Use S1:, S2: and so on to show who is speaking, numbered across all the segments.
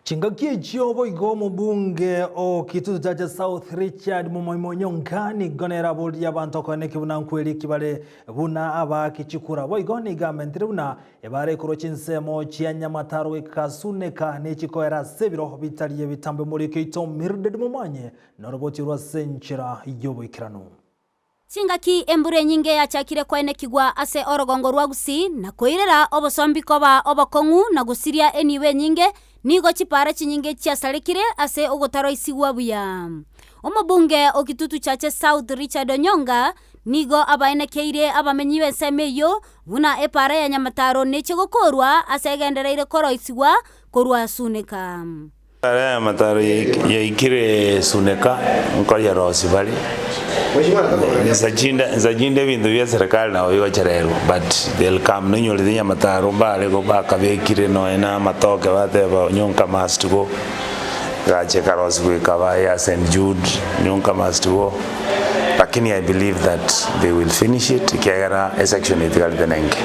S1: Chingakie chiobo igomo bunge o kitutu cha South Richard Onyonka ni gonera bodi y'abantu koneke bunankweli kibale buna abakichikura boigoni gamentre buna ebare kurochinzemo chia Nyamataro ikasuneka n'ekikoera sebiro bitaliye bitambe muri kito mirded mumanye noroboti rwa senchira yobo ikirano.
S2: Chingaki embure nyinge ya chakire kwaene kigwa ase orogongo rwa Gusii na koirera obosombiko ba obokongu na gusiria eniwe nyinge nigo chipara chinyinge chiasarekire ase ogotaro isigwa buya. Omobunge okitutu chache South Richard Onyonka nigo abaenekeire abamenyiwe semeyo buna epara ya Nyamataro nechegokorwa ase gendereire koro isigwa korwa suneka.
S3: Epara ya Nyamataro yaikire suneka nkori ya rosi bali. Nzajinde bintu bya serikali na oyo charero but they'll come no nyoli Nyamataro bale go bakabekire no ena matoke bateba Onyonka must go gache karosi kwikaba ya St Jude Onyonka must go, lakini I believe that they will finish it kiagara section itigali tenenge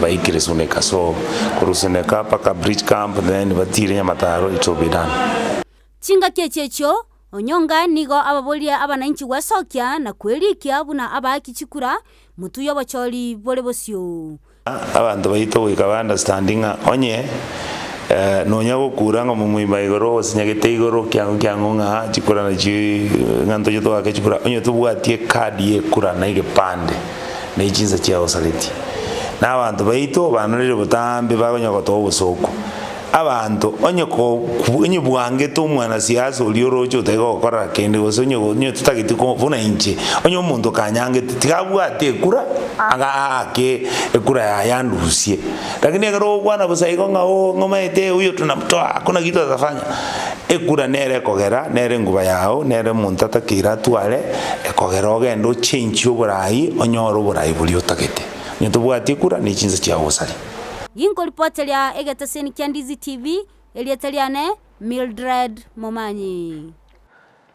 S3: baikire suneka so kurusuneka paka bridge camp then batire Nyamataro it will be done.
S2: Chinga kechecho Onyonka nigo ababolia abananchi wasokia na kwelikia buna abakichikura mutuyo bacholi bole bosyo.
S3: Abantu bayito wikaba understanding onye nonya gukura mu mwimba igoro sinyagete igoro kyango nga chikura na chi nganto yoto akechikura onye tubwatie kadi ye kura na igepande na ichinza chia osaleti na abantu bayito banarire butambe bagonya goto busoko abantu onye bwange to mwana siasa uliorocho tego gukora kende gosonye tutagiti ko vuna inche onye umuntu kanyange tikabwate kura ake ekura yandusie lakini agaro bwana busaigo ngomaete uyo tunamtoa hakuna kitu atafanya ekura nere kogera nere nguba yao nere muntu atakira twale ekogera ogendo change oburai onyoro oburai buli otagete nyetubwate kura ni chinza chia osali.
S2: Yinko ripotelia egetaseni kia Ndizi TV elieteliane Mildred Momanyi.